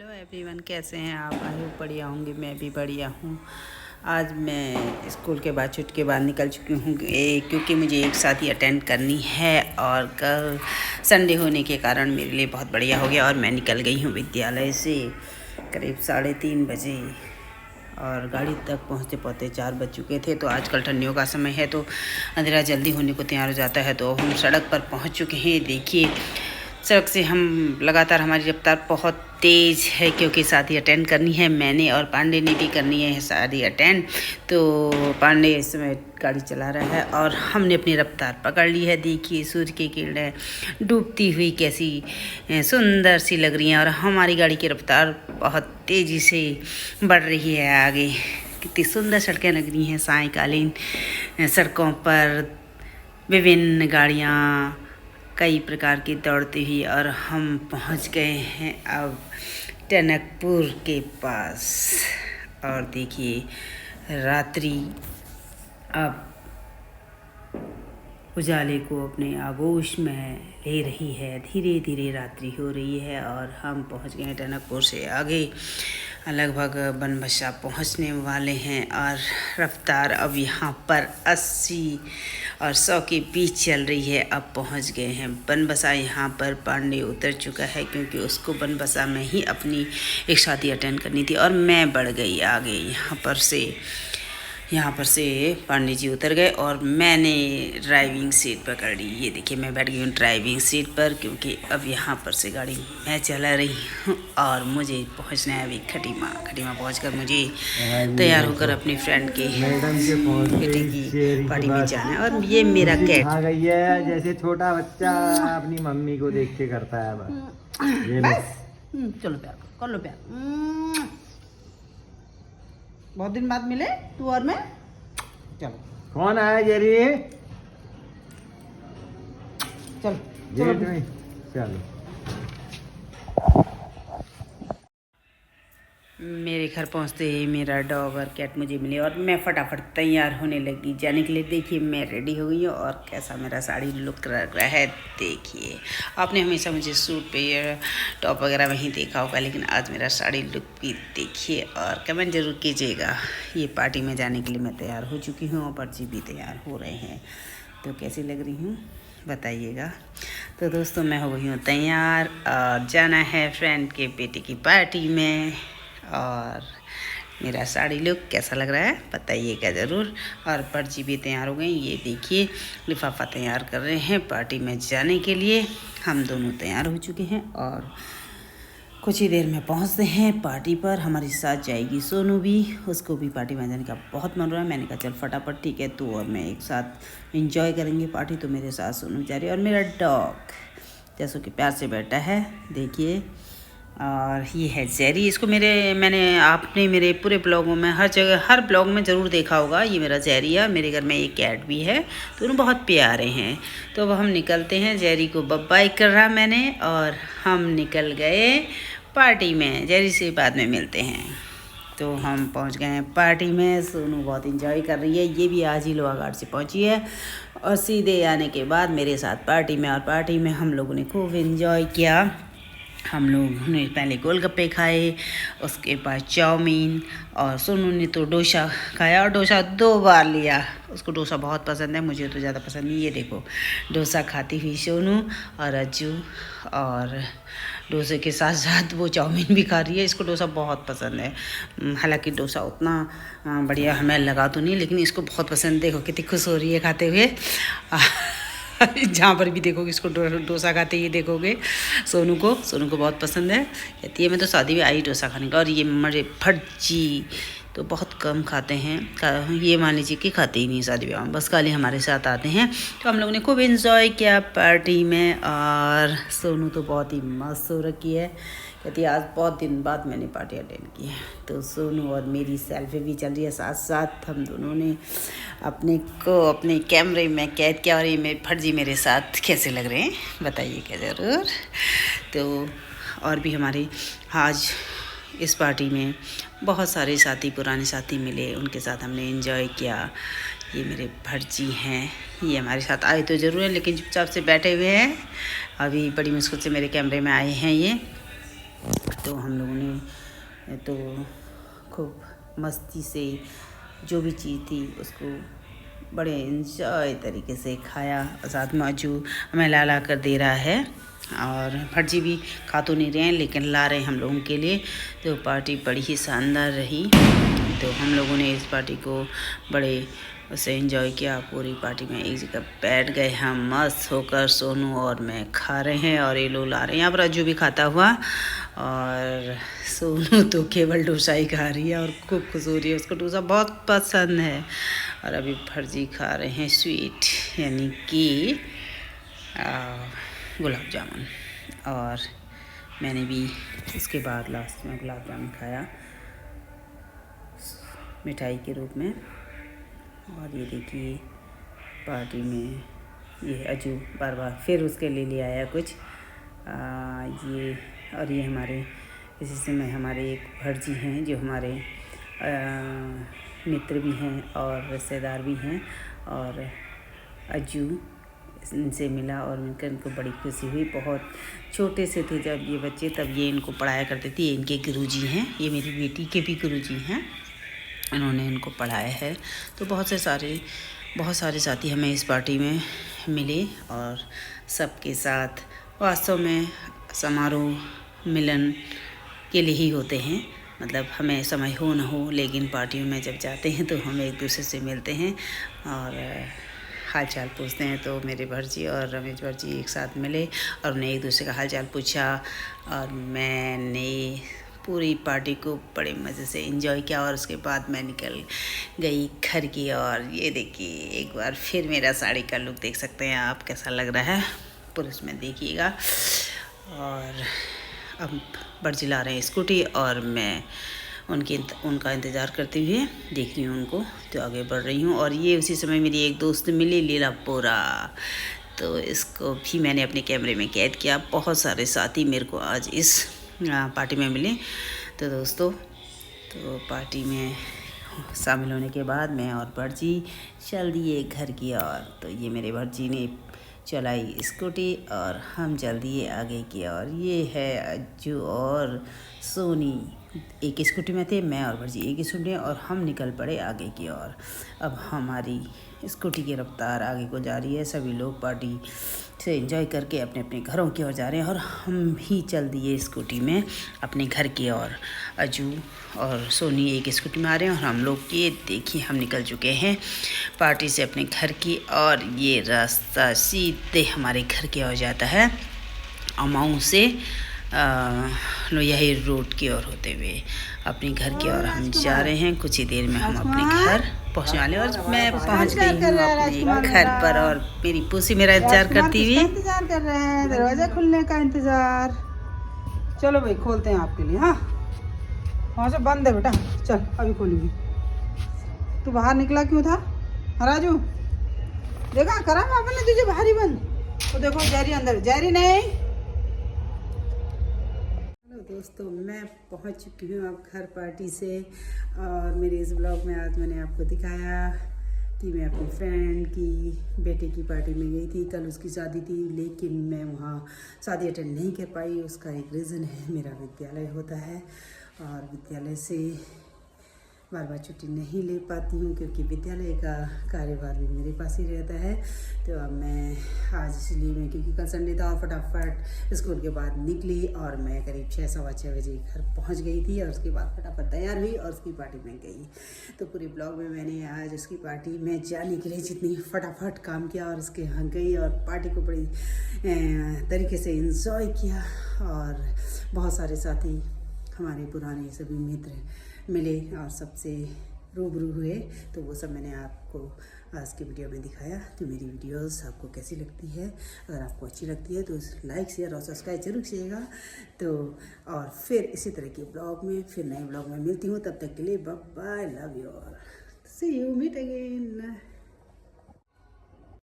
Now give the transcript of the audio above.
Hello everyone, कैसे हैं आप? आई होप बढ़िया होंगे। मैं भी बढ़िया हूँ। आज मैं स्कूल के बाद छुट्टी के बाद निकल चुकी हूँ क्योंकि मुझे एक शादी अटेंड करनी है और कल संडे होने के कारण मेरे लिए बहुत बढ़िया हो गया और मैं निकल गई हूँ विद्यालय से करीब 3:30 बजे और गाड़ी तक पहुँचते पहुँचते 4 बज चुके थे। तो आजकल ठंडियों का समय है तो अंधेरा जल्दी होने को तैयार हो जाता है। तो हम सड़क पर पहुँच चुके हैं। देखिए, सड़क से हम लगातार हमारी रफ्तार बहुत तेज़ है क्योंकि शादी अटेंड करनी है मैंने और पांडे ने भी करनी है शादी अटेंड। तो पांडे इस समय गाड़ी चला रहा है और हमने अपनी रफ्तार पकड़ ली है। देखिए, सूर्य की किरणें डूबती हुई कैसी सुंदर सी लग रही हैं और हमारी गाड़ी की रफ्तार बहुत तेज़ी से बढ़ रही है आगे। कितनी सुंदर सड़कें लग रही हैं सायंकालीन सड़कों पर, विभिन्न गाड़ियाँ कई प्रकार की दौड़ती हुई और हम पहुंच गए हैं अब टनकपुर के पास। और देखिए, रात्रि अब उजाले को अपने आगोश में ले रही है। धीरे धीरे रात्रि हो रही है और हम पहुंच गए हैं टनकपुर से आगे। लगभग बनबसा पहुंचने वाले हैं और रफ्तार अब यहाँ पर 80 और 100 के बीच चल रही है। अब पहुंच गए हैं बनबसा। यहाँ पर पांडे उतर चुका है क्योंकि उसको बनबसा में ही अपनी एक शादी अटेंड करनी थी और मैं बढ़ गई आगे। यहाँ पर से पांडे जी उतर गए और मैंने ड्राइविंग सीट पकड़ ली। ये देखिए, मैं बैठ गई हूँ ड्राइविंग सीट पर क्योंकि अब यहाँ पर से गाड़ी मैं चला रही हूँ और मुझे पहुँचना है अभी खटीमा पहुँचकर मुझे तैयार होकर अपनी फ्रेंड के बेटे की पार्टी में जाना है। और ये मेरा कैट आ गई है, जैसे छोटा बच्चा अपनी मम्मी को देख के करता है। चलो प्यार कर लो प्यार। बहुत दिन बाद मिले तू और मैं। चलो, कौन आया जेरी? चलो चलो। मेरे घर पहुंचते ही मेरा डॉग और कैट मुझे मिले और मैं फटाफट तैयार होने लगी जाने के लिए। देखिए, मैं रेडी हो गई हूँ और कैसा मेरा साड़ी लुक लग रहा है। देखिए, आपने हमेशा मुझे सूट पे टॉप वगैरह वहीं देखा होगा, लेकिन आज मेरा साड़ी लुक भी देखिए और कमेंट ज़रूर कीजिएगा। ये पार्टी में जाने के लिए मैं तैयार हो चुकी हूँ और पर्ची भी तैयार हो रहे हैं। तो कैसी लग रही हूँ बताइएगा। तो दोस्तों, मैं हो गई हूँ तैयार और जाना है फ्रेंड के बेटे की पार्टी में। और मेरा साड़ी लुक कैसा लग रहा है बताइएगा ज़रूर। और पर्ची भी तैयार हो गई। ये देखिए, लिफाफा तैयार कर रहे हैं पार्टी में जाने के लिए। हम दोनों तैयार हो चुके हैं और कुछ ही देर में पहुंचते हैं पार्टी पर। हमारे साथ जाएगी सोनू भी, उसको भी पार्टी में जाने का बहुत मन रहा है। मैंने कहा चल फटाफट ठीक है, तू और मैं एक साथ एंजॉय करेंगे पार्टी। तो मेरे साथ सोनू जा रही है और मेरा डॉग जैसो कि प्यार से बैठा है। देखिए, और ये है जेरी। इसको आपने मेरे पूरे ब्लॉगों में हर ब्लॉग में ज़रूर देखा होगा। ये मेरा जेरी है। मेरे घर में एक कैट भी है, दोनों बहुत प्यारे हैं। तो अब हम निकलते हैं। जेरी को बाय कर रहा मैंने और हम निकल गए पार्टी में। जेरी से बाद में मिलते हैं। तो हम पहुंच गए हैं पार्टी में। सोनू बहुत इंजॉय कर रही है। ये भी आज ही लोहाघाट से पहुंची है और सीधे आने के बाद मेरे साथ पार्टी में। और पार्टी में हम लोगों ने खूब इंजॉय किया। हम लोग ने पहले गोलगप्पे खाए, उसके बाद चाउमीन, और सोनू ने तो डोसा खाया और डोसा 2 बार लिया। उसको डोसा बहुत पसंद है, मुझे तो ज़्यादा पसंद नहीं। ये देखो, डोसा खाती हुई सोनू और अज्जू, और डोसे के साथ साथ वो चाउमीन भी खा रही है। इसको डोसा बहुत पसंद है। हालांकि डोसा उतना बढ़िया हमें लगा तो नहीं, लेकिन इसको बहुत पसंद। देखो कितनी खुश हो रही है खाते हुए। जहाँ पर भी देखोगे इसको डोसा खाते ही देखोगे। सोनू को बहुत पसंद है। कहती है मैं तो शादी में आई डोसा खाने का। और ये मेरे भटजी तो बहुत कम खाते हैं। ये मान लीजिए कि खाते ही नहीं शादी में, बस खाली हमारे साथ आते हैं। तो हम लोगों ने खूब इन्जॉय किया पार्टी में। और सोनू तो बहुत ही मस्त हो रखी है। कहती है आज बहुत दिन बाद मैंने पार्टी अटेंड की है। तो सोनू और मेरी सेल्फी भी चल रही है साथ साथ। हम दोनों ने अपने कैमरे में कैद किया। और ये मेरे फर्जी मेरे साथ कैसे लग रहे हैं बताइएगा ज़रूर। तो और भी हमारे आज इस पार्टी में बहुत सारे पुराने साथी मिले, उनके साथ हमने एंजॉय किया। ये मेरे भटजी हैं, ये हमारे साथ आए तो ज़रूर हैं लेकिन चुपचाप से बैठे हुए हैं। अभी बड़ी मुश्किल से मेरे कैमरे में आए हैं ये। तो हम लोगों ने तो खूब मस्ती से जो भी चीज़ थी उसको बड़े इंजॉय तरीके से खाया। साथ में अज्जू हमें ला कर दे रहा है और भटजी भी खा तो नहीं रहे हैं लेकिन ला रहे हैं हम लोगों के लिए। तो पार्टी बड़ी ही शानदार रही। तो हम लोगों ने इस पार्टी को बड़े उसे एंजॉय किया। पूरी पार्टी में एक जगह बैठ गए हम मस्त होकर। सोनू और मैं खा रहे हैं और ये लोग ला रहे हैं। यहाँ पर अज्जू भी खाता हुआ और सोनू तो केवल डोसा ही खा रही है और खूब खुश हो रही है, उसको डोसा बहुत पसंद है। और अभी भटजी खा रहे हैं स्वीट यानी कि गुलाब जामुन, और मैंने भी उसके बाद लास्ट में गुलाब जामुन खाया मिठाई के रूप में। और ये देखिए पार्टी में ये अज्जू बार बार फिर उसके लिए ले आया कुछ ये। और ये हमारे इसी समय हमारे एक भटजी हैं जो हमारे मित्र भी हैं और रिश्तेदार भी हैं। और अज्जू इनसे मिला और मिलकर इनको बड़ी खुशी हुई। बहुत छोटे से थे जब ये बच्चे, तब ये इनको पढ़ाया करते थे। इनके गुरुजी हैं, ये मेरी बेटी के भी गुरुजी हैं, इन्होंने इनको पढ़ाया है। तो बहुत सारे साथी हमें इस पार्टी में मिले और सबके साथ वास्तव में समारोह मिलन के लिए ही होते हैं। मतलब हमें समय हो न हो लेकिन पार्टियों में जब जाते हैं तो हम एक दूसरे से मिलते हैं और हाल चाल पूछते हैं। तो मेरे भटजी और रमेश भटजी एक साथ मिले और उन्हें एक दूसरे का हाल चाल पूछा और मैंने पूरी पार्टी को बड़े मज़े से एंजॉय किया। और उसके बाद मैं निकल गई घर की। और ये देखिए एक बार फिर मेरा साड़ी का लुक देख सकते हैं आप, कैसा लग रहा है पूरे उसमें देखिएगा। और अब भटजी ला रहे हैं स्कूटी और मैं उनका इंतज़ार करते हुए देख रही हूँ उनको, तो आगे बढ़ रही हूँ। और ये उसी समय मेरी एक दोस्त मिली लीलापुरा, तो इसको भी मैंने अपने कैमरे में कैद किया। बहुत सारे साथी मेरे को आज इस पार्टी में मिले। तो दोस्तों तो पार्टी में शामिल होने के बाद मैं और भटजी चल दिए घर की ओर। तो ये मेरे भटजी ने चलाई स्कूटी और हम चल दिए आगे की ओर। ये है अज्जू और सोनी एक स्कूटी में थे, मैं और भटजी एक स्कूटी में, और हम निकल पड़े आगे की ओर। अब हमारी स्कूटी की रफ्तार आगे को जा रही है। सभी लोग पार्टी से एंजॉय करके अपने अपने घरों की ओर जा रहे हैं और हम भी चल दिए स्कूटी में अपने घर की ओर। अज्जू और सोनी एक स्कूटी में आ रहे हैं और हम लोग ये देखिए हम निकल चुके हैं पार्टी से अपने घर की। और ये रास्ता सीधे हमारे घर की ओर जाता है अमाऊ से लोहिया रोड की ओर होते हुए अपने घर की ओर हम जा रहे हैं। कुछ ही देर में हम अपने घर पहुंचने वाले और मैं पहुंच गई हूँ अपने घर पर। और मेरी पूसी मेरा इंतजार करती हुई इंतजार कर रहे हैं, दरवाजा खुलने का इंतजार। चलो भाई खोलते हैं आपके लिए। हाँ वहाँ से बंद है बेटा, चल अभी खोलेंगे। तू बाहर निकला क्यों था राजू? देखा करा आपने तुझे बाहर ही बंद। तो देखो जैरी अंदर, जैरी नहीं। दोस्तों मैं पहुंच चुकी हूँ अब घर पार्टी से। और मेरे इस ब्लॉग में आज मैंने आपको दिखाया कि मैं अपनी फ्रेंड की बेटे की पार्टी में गई थी। कल उसकी शादी थी लेकिन मैं वहाँ शादी अटेंड नहीं कर पाई। उसका एक रीज़न है, मेरा विद्यालय होता है और विद्यालय से बार बार छुट्टी नहीं ले पाती हूँ क्योंकि विद्यालय का कार्यभार भी मेरे पास ही रहता है। तो अब मैं आज इसलिए मैं क्योंकि कल संडे था और फटाफट स्कूल के बाद निकली और मैं करीब 6-6:15 बजे घर पहुँच गई थी। और उसके बाद फटाफट तैयार हुई और उसकी पार्टी में गई। तो पूरे ब्लॉग में मैंने आज उसकी पार्टी में जाने के लिए जितनी फटाफट काम किया और उसके यहाँ गई और पार्टी को बड़ी तरीके से इंजॉय किया। और बहुत सारे साथी हमारे पुराने सभी मित्र मिले और सबसे रूबरू हुए। तो वो सब मैंने आपको आज की वीडियो में दिखाया। तो मेरी वीडियोस आपको कैसी लगती है? अगर आपको अच्छी लगती है तो लाइक शेयर और सब्सक्राइब जरूर कीजिएगा। तो और फिर इसी तरह के ब्लॉग में फिर नए ब्लॉग में मिलती हूँ। तब तक के लिए bye bye, love you all, see you, meet again.